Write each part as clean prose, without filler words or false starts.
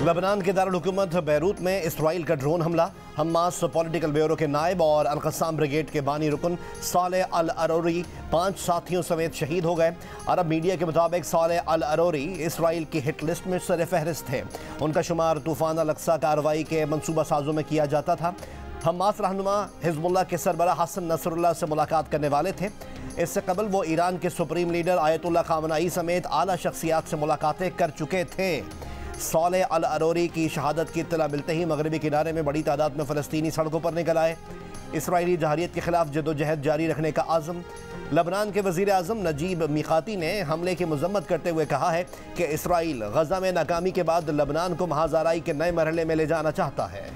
लबनान के दारुल-हुकूमत बैरूत में इसराइल का ड्रोन हमला। हमास पॉलिटिकल ब्यूरो के नायब और अल-क़स्साम ब्रिगेड के बानी रुकन सालेह अल-अरोरी 5 साथियों समेत शहीद हो गए। अरब मीडिया के मुताबिक सालेह अल-अरोरी इसराइल की हिट लिस्ट में सर फहरिस्त थे। उनका शुमार तूफ़ान अल-अक्सा कार्रवाई के मनसूबा साजों में किया जाता था। हमास रहनुमा हिज़्बुल्लाह के सरबरा हसन नसरुल्लाह से मुलाकात करने वाले थे। इससे कबल वो ईरान के सुप्रीम लीडर आयतुल्लाह ख़ामनेई समेत आला शख्सियात से मुलाकातें कर चुके थे। सालेह अल-अरोरी की शहादत की इत्तला मिलते ही मगरबी किनारे में बड़ी तादाद में फ़लस्तीनी सड़कों पर निकल आए। इसराइली जहारियत के खिलाफ जदोजहद जारी रखने का आज़म। लबनान के वज़ीर आज़म नजीब मीकाती ने हमले की मजम्मत करते हुए कहा है कि इसराइल गज़ा में नाकामी के बाद लबनान को महाज़ाराई के नए मरहले में ले जाना चाहता है।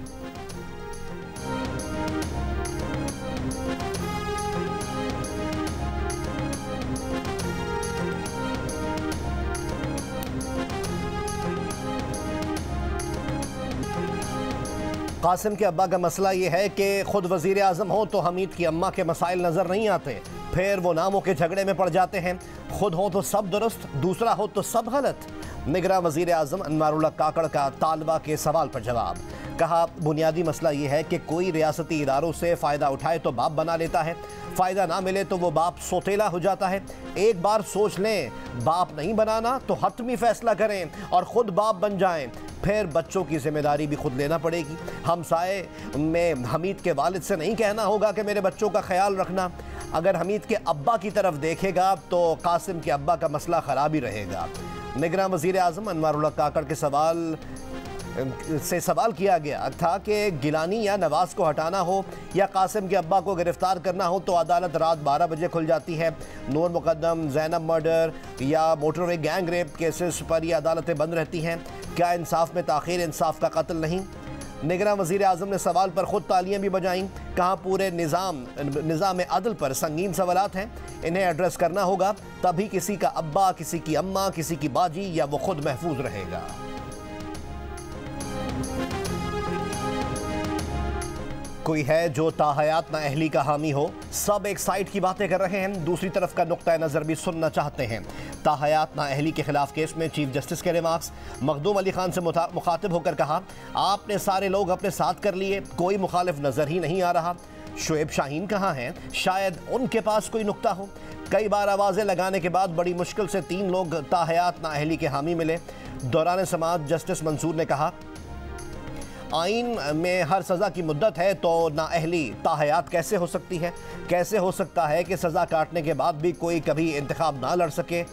कासिम के अब्बा का मसला ये है कि खुद वज़ीर आज़म हो तो हमीद की अम्मा के मसाइल नज़र नहीं आते, फिर वो नामों के झगड़े में पड़ जाते हैं। खुद हो तो सब दुरुस्त, दूसरा हो तो सब गलत। निगरान वज़ीर आज़म अनवारुल्लाह काकड़ का तालबा के सवाल पर जवाब। कहा, बुनियादी मसला ये है कि कोई रियासती इदारों से फ़ायदा उठाए तो बाप बना लेता है, फ़ायदा ना मिले तो वो बाप सोतेला हो जाता है। एक बार सोच लें बाप नहीं बनाना तो हतमी फ़ैसला करें और ख़ुद बाप बन जाएं, फिर बच्चों की जिम्मेदारी भी खुद लेना पड़ेगी। हमसाए में हमीद के वालिद से नहीं कहना होगा कि मेरे बच्चों का ख्याल रखना। अगर हमीद के अब्बा की तरफ देखेगा तो कासिम के अब्बा का मसला ख़राब ही रहेगा। निगरान वज़ीर आज़म अनवारुल्लाह काकड़ के सवाल किया गया था कि गिलानी या नवाज़ को हटाना हो या कासिम के अब्बा को गिरफ्तार करना हो तो अदालत रात 12 बजे खुल जाती है। नूर मुकद्दम, ज़ैनब मर्डर या मोटरवे गैंग रेप केसेस पर यह अदालतें बंद रहती हैं। क्या इंसाफ में ताख़ीर इंसाफ का कत्ल नहीं? निगरान वज़ीर आज़म ने सवाल पर ख़ुद तालियां भी बजाईं। कहा, पूरे निज़ाम अदल पर संगीन सवालात हैं, इन्हें एड्रेस करना होगा, तभी किसी का अब्बा, किसी की अम्मा, किसी की बाजी या वो खुद महफूज रहेगा। कोई है जो ताहयात नाअहली का हामी हो। सब एक साइड की बातें कर रहे हैं, दूसरी तरफ का नुक्ता नज़र भी सुनना चाहते हैं। ताहयात नाअहली के खिलाफ केस में चीफ जस्टिस के रिमार्क्स। मखदूम अली खान से मुखातिब होकर कहा, आपने सारे लोग अपने साथ कर लिए, कोई मुखालिफ नज़र ही नहीं आ रहा। शुएब शाहीन कहाँ हैं? शायद उनके पास कोई नुक्ता हो। कई बार आवाज़ें लगाने के बाद बड़ी मुश्किल से 3 लोग ताहयात नाअहली के हामी मिले। दौरान समाअत जस्टिस मंसूर ने कहा, आइन में हर सज़ा की मुद्दत है तो नाअहली ताहयात कैसे हो सकती है? कैसे हो सकता है कि सज़ा काटने के बाद भी कोई कभी इंतखाब ना लड़ सके?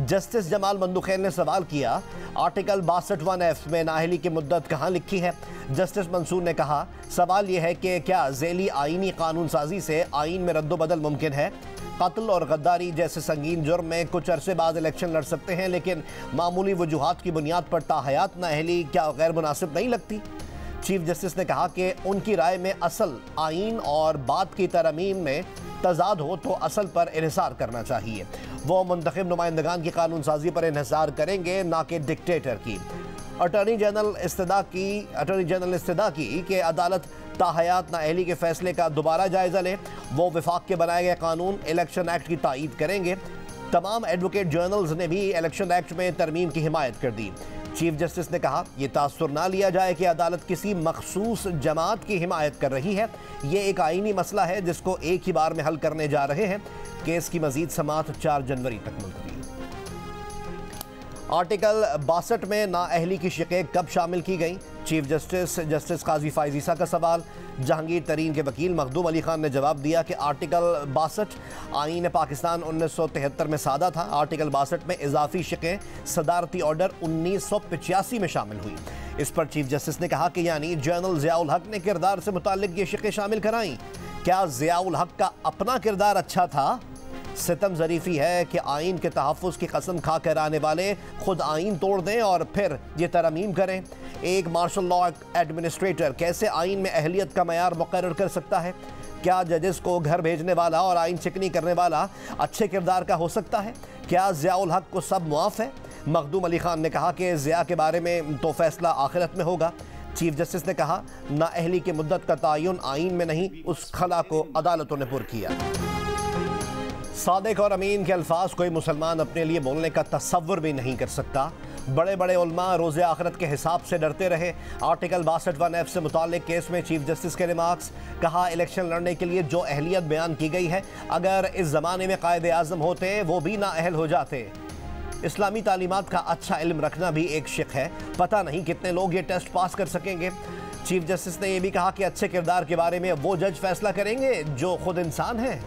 जस्टिस जमाल मंदुखैल ने सवाल किया, आर्टिकल 62(1)(f) में नाअहली की मुद्दत कहाँ लिखी है? जस्टिस मंसूर ने कहा, सवाल यह है कि क्या ज़ैली आइनी कानून साजी से आइन में रद्दोबदल मुमकिन है? कत्ल और गद्दारी जैसे संगीन जुर्म में कुछ अरसे बाद इलेक्शन लड़ सकते हैं, लेकिन मामूली वजूहात की बुनियाद पर ताहयात नाअहली क्या गैर मुनासिब नहीं लगती? चीफ जस्टिस ने कहा कि उनकी राय में असल आइन और बात की तरमीम में तजाद हो तो असल पर इन्हिसार करना चाहिए। वो मुंतखब नुमाइंदगान की कानून साजी पर इन्हिसार करेंगे, ना कि डिक्टेटर की। अटॉर्नी जनरल इस्तदा की कि अदालत ताहयात नाअहली के फैसले का दोबारा जायज़ा ले। वो विफाक के बनाए गए कानून इलेक्शन एक्ट की तायीद करेंगे। तमाम एडवोकेट जर्नल्स ने भी इलेक्शन एक्ट में तरमीम की हिमायत कर दी। चीफ जस्टिस ने कहा, यह तासुर ना लिया जाए कि अदालत किसी मखसूस जमात की हिमायत कर रही है। ये एक आइनी मसला है जिसको एक ही बार में हल करने जा रहे हैं। केस की मजीद समाअत 4 जनवरी तक मुलतवी। आर्टिकल 62 में नाअहली की शिक़ें कब शामिल की गई? चीफ जस्टिस काजी फायजीसा का सवाल। जहांगीर तरीन के वकील मखदूम अली खान ने जवाब दिया कि आर्टिकल 62 आईन पाकिस्तान 1973 में सादा था। आर्टिकल 62 में इजाफी शिक़ें सदारती ऑर्डर 1985 में शामिल हुई। इस पर चीफ जस्टिस ने कहा कि यानी जनरल ज़ियाउल हक ने किरदार से मुताल्लिक ये शिक़ें शामिल कराईं। क्या ज़ियाउल हक का अपना किरदार अच्छा था? सितम ज़रीफ़ी है कि आइन के तहफ़्फ़ुज़ की कसम खा कर आने वाले खुद आइन तोड़ दें और फिर ये तरमीम करें। एक मार्शल लॉ एडमिनिस्ट्रेटर कैसे आइन में अहलियत का मयार मुकर्रर कर सकता है? क्या जजेस को घर भेजने वाला और आइन चिकनी करने वाला अच्छे किरदार का हो सकता है? क्या ज़ियाउल हक को सब मुआफ़ है? मखदूम अली खान ने कहा कि ज़िया के बारे में तो फैसला आखिरत में होगा। चीफ जस्टिस ने कहा, नाअहली की मुद्दत का तयन आइन में नहीं, उस खला को अदालतों ने पुर किया। सादिक और अमीन के अल्फाज कोई मुसलमान अपने लिए बोलने का तसव्वुर भी नहीं कर सकता। बड़े बड़े उलमा रोज़े आखिरत के हिसाब से डरते रहे। आर्टिकल 62(1)(f) से मुताल्लिक केस में चीफ जस्टिस के रिमार्क्स। कहा, इलेक्शन लड़ने के लिए जो अहलियत बयान की गई है, अगर इस ज़माने में कायदे आज़म होते वो भी नाअहल हो जाते। इस्लामी तालीमात का अच्छा इल्म रखना भी एक शिक है, पता नहीं कितने लोग ये टेस्ट पास कर सकेंगे। चीफ जस्टिस ने यह भी कहा कि अच्छे किरदार के बारे में वो जज फैसला करेंगे जो खुद इंसान है।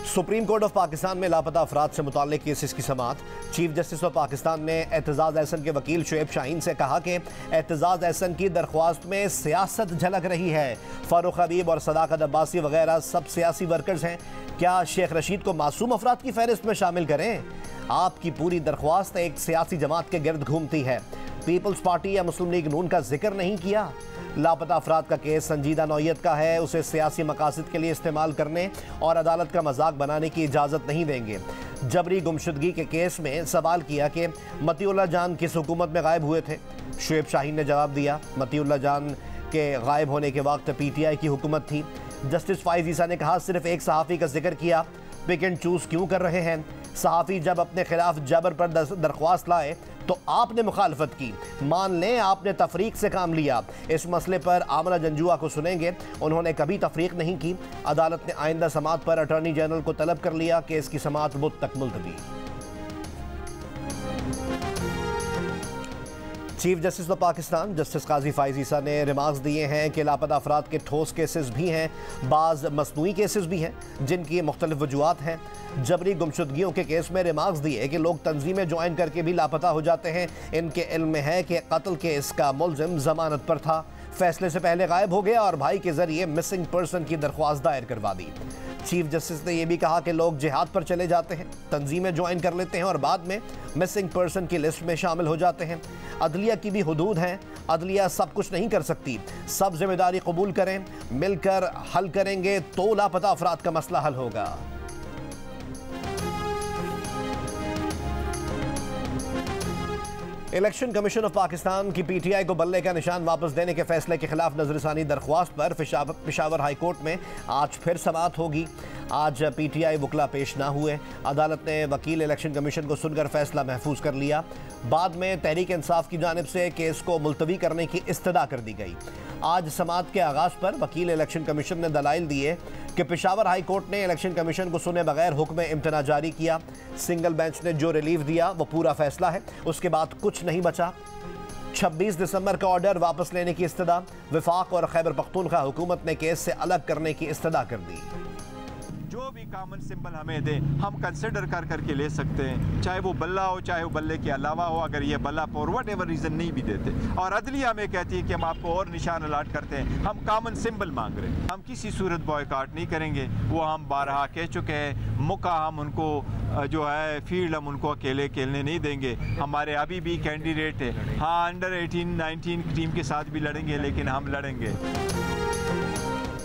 सुप्रीम कोर्ट ऑफ पाकिस्तान में लापता अफराद से मुताल्लिक केसेस की समाअत। चीफ जस्टिस ऑफ पाकिस्तान ने एतजाज एहसन के वकील शुएब शाहीन से कहा कि एतजाज एहसन की दरख्वास्त में सियासत झलक रही है। फारूक हबीब और सदाकत अब्बासी वगैरह सब सियासी वर्कर्स हैं, क्या शेख रशीद को मासूम अफराद की फहरिस्त में शामिल करें? आपकी पूरी दरख्वास्त एक सियासी जमात के गिर्द घूमती है। पीपल्स पार्टी या मुस्लिम लीग नून का जिक्र नहीं किया। लापता अफराद का केस संजीदा नौयत का है, उसे सियासी मकासद के लिए इस्तेमाल करने और अदालत का मजाक बनाने की इजाज़त नहीं देंगे। जबरी गुमशुदगी के केस में सवाल किया कि मतीउल्लाह जान किस हुकूमत में गायब हुए थे। शुएब शाहीन ने जवाब दिया, मतीउल्लाह जान के गायब होने के वक्त PTI की हुकूमत थी। जस्टिस फाइज ईसा ने कहा, सिर्फ एक सहाफ़ी का जिक्र किया, पिक एंड चूज़ क्यों कर रहे हैं? सहाफ़ी जब अपने खिलाफ जबर पर दरख्वास्त लाए तो आपने मुखालफत की। मान लें आपने तफरीक से काम लिया। इस मसले पर आमना जंजुआ को सुनेंगे, उन्होंने कभी तफरीक नहीं की। अदालत ने आइंदा समाअत पर अटॉर्नी जनरल को तलब कर लिया कि इसकी समाअत बुध तक मुलतवी। Chief justice of Pakistan justice Qazi Faez Isa ने रिमार्क्स दिए हैं कि लापता अफराद के ठोस केसेस भी हैं, बाज़ मसनूई केसेस भी हैं जिनकी मुख्तलिफ वजूहात हैं। जबरी गुमशुदगियों के केस में रिमार्क्स दिए कि लोग तंजीमें ज्वाइन करके भी लापता हो जाते हैं। इनके इल्म में है कि कत्ल केस का मुलजिम जमानत पर था, फैसले से पहले गायब हो गया और भाई के जरिए मिसिंग पर्सन की दरख्वास्त दायर करवा दी। चीफ जस्टिस ने यह भी कहा कि लोग जिहाद पर चले जाते हैं, तंजीमें ज्वाइन कर लेते हैं और बाद में मिसिंग पर्सन की लिस्ट में शामिल हो जाते हैं। अदलिया की भी हुदूद हैं, अदलिया सब कुछ नहीं कर सकती। सब जिम्मेदारी कबूल करें, मिलकर हल करेंगे तो लापता अफराद का मसला हल होगा। इलेक्शन कमीशन ऑफ पाकिस्तान की PTI को बल्ले का निशान वापस देने के फैसले के खिलाफ नजरसानी दरख्वास्त पर पेशावर हाई कोर्ट में आज फिर समाअत होगी। आज PTI वकला पेश ना हुए। अदालत ने वकील इलेक्शन कमीशन को सुनकर फैसला महफूज कर लिया। बाद में तहरीक इंसाफ की जानिब से केस को मुलतवी करने की इस्तदा कर दी गई। आज समाअत के आगाज़ पर वकील इलेक्शन कमीशन ने दलाइल दिए कि पेशावर हाई कोर्ट ने इलेक्शन कमीशन को सुने बगैर हुक्म इम्तना जारी किया। सिंगल बेंच ने जो रिलीफ दिया वो पूरा फैसला है, उसके बाद कुछ नहीं बचा। 26 दिसंबर का ऑर्डर वापस लेने की इस्तदा। वफाक और खैबर पख्तूनख्वा हुकूमत ने केस से अलग करने की इस्तदा कर दी। जो भी कॉमन सिंबल हमें दे हम कंसिडर कर करके ले सकते हैं, चाहे वो बल्ला हो चाहे वो बल्ले के अलावा हो। अगर ये बल्ला फॉर वट एवर रीज़न नहीं भी देते और अदलिया हमें कहती है कि हम आपको और निशान अलाट करते हैं, हम कॉमन सिंबल मांग रहे हैं, हम किसी सूरत बॉयकॉट नहीं करेंगे। वो हम बारहा कह चुके हैं, मौका हम उनको जो है फील्ड हम उनको अकेले खेलने नहीं देंगे। हमारे अभी भी कैंडिडेट है, हाँ अंडर 18-19 टीम के साथ भी लड़ेंगे, लेकिन हम लड़ेंगे।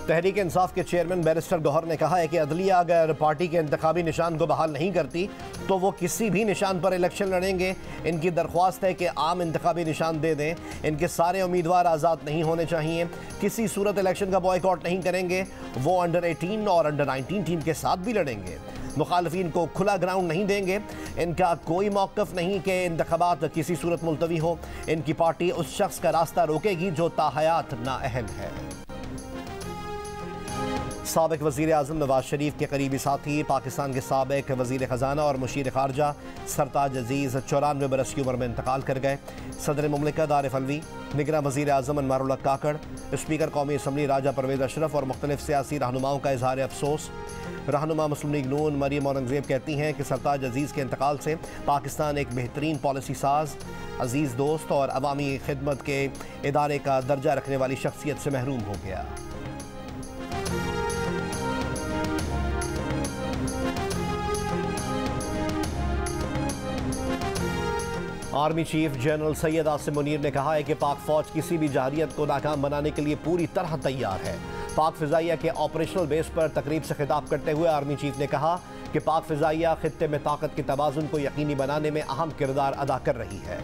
तहरीक इंसाफ के चेयरमैन बैरिस्टर गौहर ने कहा है कि अदलिया अगर पार्टी के इंतखाबी निशान को बहाल नहीं करती तो वो किसी भी निशान पर इलेक्शन लड़ेंगे। इनकी दरख्वास्त है कि आम इंतखाबी निशान दे दें। इनके सारे उम्मीदवार आज़ाद नहीं होने चाहिए। किसी सूरत इलेक्शन का बॉयकॉट नहीं करेंगे। वो अंडर 18 और अंडर 19 टीम के साथ भी लड़ेंगे। मुखालफिन को खुला ग्राउंड नहीं देंगे। इनका कोई मौक़िफ़ नहीं कि इंतखाबात किसी सूरत मुलतवी हो। इनकी पार्टी उस शख्स का रास्ता रोकेगी जो ताहयात नाअहल है। साबिक वज़ीर आज़म नवाज शरीफ के करीबी साथी पाकिस्तान के साबिक वज़ीर ख़जाना और मुशीर ख़ारजा सरताज अजीज़ 94 बरस की उम्र में इंतकाल कर गए। सदर मुमलिकत आरिफ अलवी, निगरां वज़ीर आज़म अनवारुल्लाह काकड़, स्पीकर कौमी असम्बली राजा परवेज़ अशरफ और मुख्तलिफ सियासी रहनुमाओं का इज़हार अफसोस। रहनुमा मुस्लिम लीग नून मरियम औरंगज़ेब कहती हैं कि सरताज अजीज़ के इंतकाल से पाकिस्तान एक बेहतरीन पॉलिसी साज, अजीज़ दोस्त और अवामी खिदमत के इदारे का दर्जा रखने वाली शख्सियत से महरूम हो गया। Army chief general Syed Asim Munir ने कहा है कि पाक फौज किसी भी जरहरियत को नाकाम बनाने के लिए पूरी तरह तैयार है। पाक फ़िज़ाइया के ऑपरेशनल बेस पर तकरीब से खिताब करते हुए आर्मी चीफ ने कहा कि पाक फ़िज़ाइया खित्ते में ताकत के तवाज़ुन को यकीनी बनाने में अहम किरदार अदा कर रही है।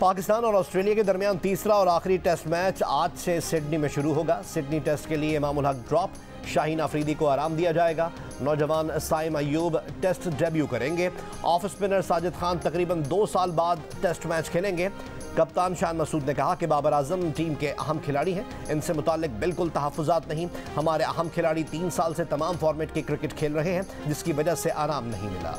पाकिस्तान और ऑस्ट्रेलिया के दरमियान तीसरा और आखिरी टेस्ट मैच आज से सिडनी में शुरू होगा। सिडनी टेस्ट के लिए इमामुल हक ड्रॉप, शाहीन अफरीदी को आराम दिया जाएगा। नौजवान साइम अयूब टेस्ट डेब्यू करेंगे। ऑफ स्पिनर साजिद खान तकरीबन 2 साल बाद टेस्ट मैच खेलेंगे। कप्तान शान मसूद ने कहा कि बाबर आजम टीम के अहम खिलाड़ी हैं, इनसे मुताल्लिक बिल्कुल तहफ़्फ़ुज़ात नहीं। हमारे अहम खिलाड़ी 3 साल से तमाम फॉर्मेट की क्रिकेट खेल रहे हैं, जिसकी वजह से आराम नहीं मिला।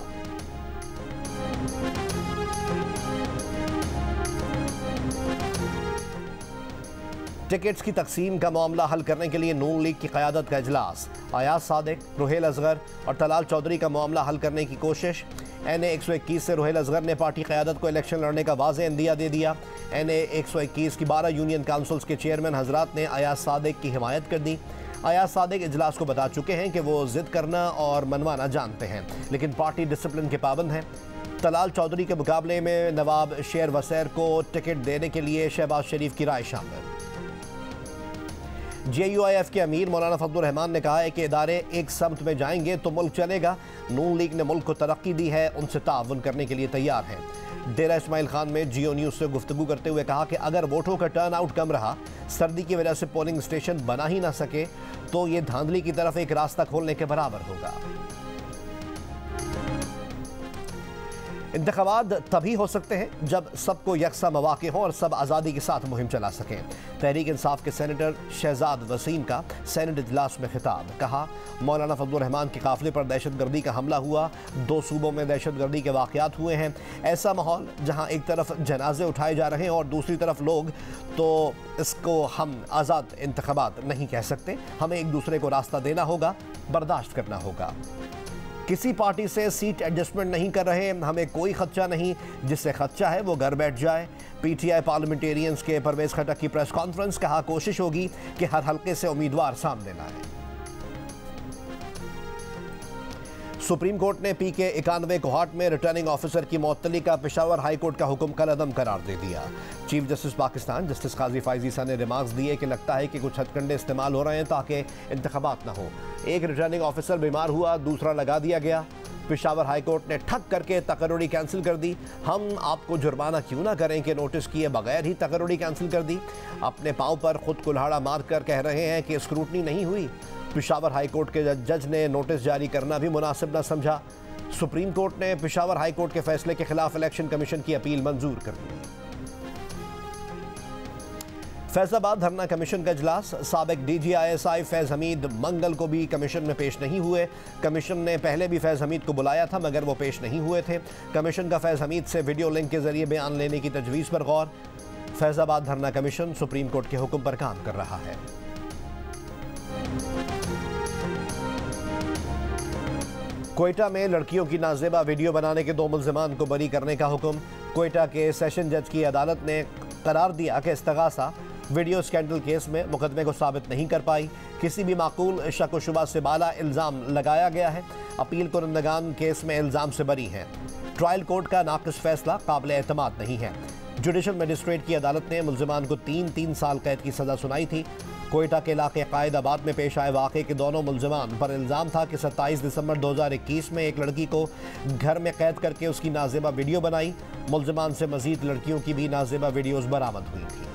टिकट्स की तकसीम का मामला हल करने के लिए नून लीग की क़यादत का इजलास। अयाज सादिक, रुहेल असगर और तलाल चौधरी का मामला हल करने की कोशिश। NA 121 से रुहेल असगर ने पार्टी क़यादत को इलेक्शन लड़ने का वाज़ेह इंदिया दे दिया। NA 121 की 12 यूनियन काउंसिल्स के चेयरमैन हजरात ने अयाज सादिक की हिमायत कर दी। अयाज सादिक इजलास को बता चुके हैं कि वो ज़िद करना और मनवाना जानते हैं, लेकिन पार्टी डिसिप्लिन के पाबंद हैं। तलाल चौधरी के मुकाबले में नवाब शेर वसैर को टिकट देने के लिए शहबाज शरीफ की राय शामिल। JUIF के अमीर मौलाना फजलुर रहमान ने कहा है कि इदारे एक समत में जाएंगे तो मुल्क चलेगा। नून लीग ने मुल्क को तरक्की दी है, उनसे ताउन करने के लिए तैयार है। डेरा इस्माइल खान में जियो न्यूज़ से गुफ्तगू करते हुए कहा कि अगर वोटों का टर्न आउट कम रहा, सर्दी की वजह से पोलिंग स्टेशन बना ही ना सके, तो ये धांधली की तरफ एक रास्ता खोलने के बराबर होगा। इंतखाबात तभी हो सकते हैं जब सबको यकसा मौक़े हों और सब आज़ादी के साथ मुहिम चला सकें। तहरीक इंसाफ के सेनेटर शहजाद वसीम का सेनेट इजलास में खिताब। कहा, मौलाना फजलुर रहमान के काफ़िले पर दहशतगर्दी का हमला हुआ, 2 सूबों में दहशतगर्दी के वाक़यात हुए हैं। ऐसा माहौल जहां एक तरफ जनाजे उठाए जा रहे हैं और दूसरी तरफ लोग, तो इसको हम आज़ाद इंतखाबात नहीं कह सकते। हमें एक दूसरे को रास्ता देना होगा, बर्दाश्त करना होगा। किसी पार्टी से सीट एडजस्टमेंट नहीं कर रहे, हमें कोई खदशा नहीं, जिससे खदशा है वो घर बैठ जाए। PTI पार्लियामेंटेरियंस के परवेज़ खटक की प्रेस कॉन्फ्रेंस। कहा, कोशिश होगी कि हर हल्के से उम्मीदवार सामने लाए। सुप्रीम कोर्ट ने PK 91 कोहाट में रिटर्निंग ऑफिसर की मअतली का पेशावर हाई कोर्ट का हुक्म कलअदम करार दे दिया। चीफ जस्टिस पाकिस्तान जस्टिस काजी फाइजी सा ने रिमार्क्स दिए कि लगता है कि कुछ हथकंडे इस्तेमाल हो रहे हैं ताकि इंतखाबात ना हो। एक रिटर्निंग ऑफिसर बीमार हुआ, दूसरा लगा दिया गया। पेशावर हाई कोर्ट ने ठक करके तकर्रुरी कैंसिल कर दी। हम आपको जुर्माना क्यों ना करें कि नोटिस किए बगैर ही तकर्रुरी कैंसिल कर दी। अपने पाँव पर खुद कुल्हाड़ा मार कर कह रहे हैं कि स्क्रूटनी नहीं हुई। पेशावर हाई कोर्ट के जज ने नोटिस जारी करना भी मुनासिब न समझा। सुप्रीम कोर्ट ने पेशावर हाई कोर्ट के फैसले के खिलाफ इलेक्शन कमीशन की अपील मंजूर कर दी। फैसलाबाद धरना कमीशन का इजलास। साबिक DG ISI फैज़ हमीद मंगल को भी कमीशन में पेश नहीं हुए। कमीशन ने पहले भी फैज़ हमीद को बुलाया था मगर वो पेश नहीं हुए थे। कमीशन का फैज़ हमीद से वीडियो लिंक के जरिए बयान लेने की तजवीज़ पर गौर। फैज़ाबाद धरना कमीशन सुप्रीम कोर्ट के हुक्म पर काम कर रहा है। कोयटा में लड़कियों की नाजेबा वीडियो बनाने के 2 मुल्जिमान को बरी करने का हुक्म। कोयटा के सेशन जज की अदालत ने करार दिया कि इस्तगासा वीडियो स्कैंडल केस में मुकदमे को साबित नहीं कर पाई। किसी भी माकूल शक व शुबा से बाला इल्ज़ाम लगाया गया है। अपील कुरंदगान केस में इल्ज़ाम से बरी हैं। ट्रायल कोर्ट का नाक़िस फैसला काबिल एतमाद नहीं है। जुडिशल मजिस्ट्रेट की अदालत ने मुल्जिमान को 3 साल कैद की सज़ा सुनाई थी। कोयटा के इलाके कायदाबाद में पेश आए वाक़े के दोनों मुल्जिमान पर इल्ज़ाम था कि 27 दिसंबर 2021 में एक लड़की को घर में कैद करके उसकी नाजेबा वीडियो बनाई। मुल्जिमान से मज़ीद लड़कियों की भी नाजेबा वीडियोज़ बरामद हुई थी।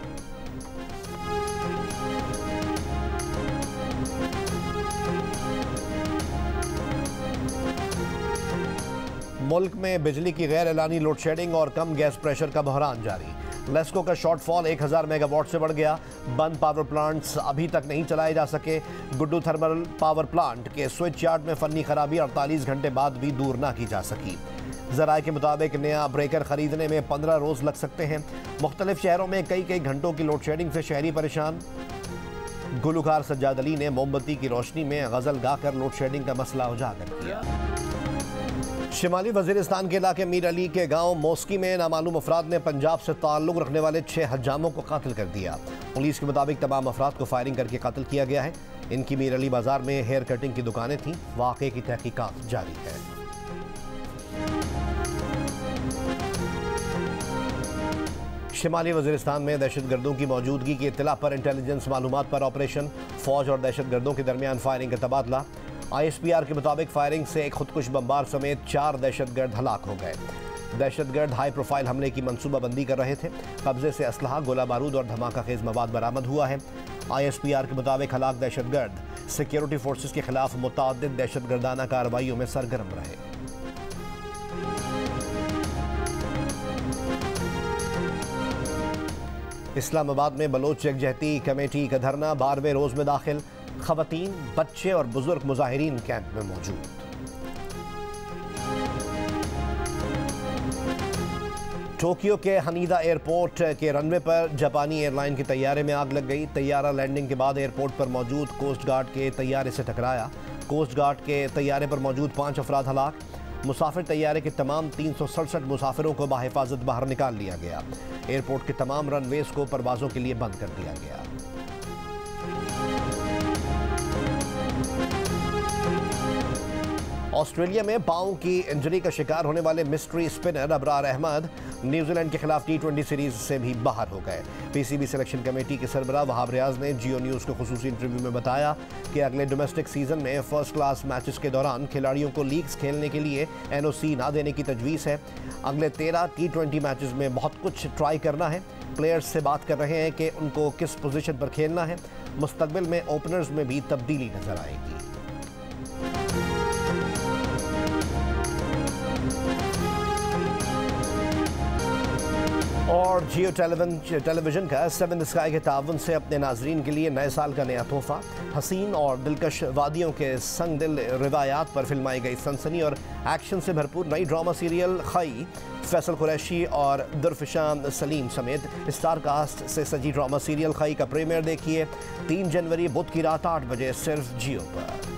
मुल्क में बिजली की गैर एलानी लोड शेडिंग और कम गैस प्रेशर का बहरान जारी। लेस्को का शॉर्टफॉल 1000 मेगावाट से बढ़ गया। बंद पावर प्लांट्स अभी तक नहीं चलाए जा सके। गुड्डू थर्मल पावर प्लांट के स्विच यार्ड में फनी खराबी 48 घंटे बाद भी दूर ना की जा सकी। ज़राए के मुताबिक नया ब्रेकर खरीदने में 15 रोज़ लग सकते हैं। मुख्तलिफ शहरों में कई घंटों की लोड शेडिंग से शहरी परेशान। गुलकार सज्जाद अली ने मोमबत्ती की रोशनी में गज़ल गाकर लोड शेडिंग का मसला उजागर किया। शिमाली वज़ीरिस्तान के इलाके मीर अली के गांव मोस्की में नामालूम अफराद ने पंजाब से ताल्लुक़ रखने वाले 6 हज्जामों को कत्ल कर दिया। पुलिस के मुताबिक तमाम अफराद को फायरिंग करके कत्ल किया गया है। इनकी मीर अली बाजार में हेयर कटिंग की दुकानें थीं। वाक़े की तहकीकात जारी है। शिमाली वज़ीरिस्तान में दहशतगर्दों की मौजूदगी की इत्तला पर इंटेलिजेंस मालूमात पर ऑपरेशन। फ़ौज और दहशतगर्दों के दरमियान फायरिंग का तबादला। ISPR के मुताबिक फायरिंग से एक खुदकुश बमबार समेत 4 दहशतगर्द हलाक हो गए। दहशतगर्द हाई प्रोफाइल हमले की मंसूबाबंदी कर रहे थे। कब्जे से असलहा, गोला बारूद और धमाका खेज मवाद बरामद हुआ है। ISPR के मुताबिक हलाक दहशतगर्द सिक्योरिटी फोर्सेस के खिलाफ मुतअद्दिद दहशतगर्दाना कार्रवाइयों में सरगर्म रहे। इस्लामाबाद में बलोच यकजहती कमेटी का धरना 12वें रोज में दाखिल। खवातीन, बच्चे और बुजुर्ग मुजाहिरीन कैंप में मौजूद। टोक्यो के हनीदा एयरपोर्ट के रनवे पर जापानी एयरलाइन के तैयारे में आग लग गई। तैयारा लैंडिंग के बाद एयरपोर्ट पर मौजूद कोस्ट गार्ड के तैयारे से टकराया। कोस्ट गार्ड के तैयारे पर मौजूद 5 अफराद हलाक। मुसाफिर तैयारे के तमाम 367 मुसाफिरों को बाहिफाजत बाहर निकाल लिया गया। एयरपोर्ट के तमाम रनवेज को परवाजों के लिए बंद कर दिया गया। ऑस्ट्रेलिया में पांव की इंजरी का शिकार होने वाले mystery spinner Abrar Ahmed New Zealand के खिलाफ T20 सीरीज से भी बाहर हो गए। PCB सिलेक्शन कमेटी के सरबराह वहाब रियाज ने जियो न्यूज़ को खुसूसी इंटरव्यू में बताया कि अगले डोमेस्टिक सीजन में फर्स्ट क्लास मैचेस के दौरान खिलाड़ियों को लीग्स खेलने के लिए NOC ना देने की तजवीज़ है। अगले 13 T20 मैचेस में बहुत कुछ ट्राई करना है। प्लेयर्स से बात कर रहे हैं कि उनको किस पोजीशन पर खेलना है। मुस्तकबिल में ओपनर्स में भी तब्दीली नजर आएगी। और जियो टेलीविजन का 7 स्काई के ताउन से अपने नाजरीन के लिए नए साल का नया तोहफा। हसीन और दिलकश वादियों के संग दिल रिवायात पर फिल्माई गई सनसनी और एक्शन से भरपूर नई ड्रामा सीरियल खई, फैसल कुरैशी और दुर्फिशान सलीम समेत स्टार कास्ट से सजी ड्रामा सीरियल खई का प्रीमियर देखिए 3 जनवरी बुध की रात 8 बजे सिर्फ जियो पर।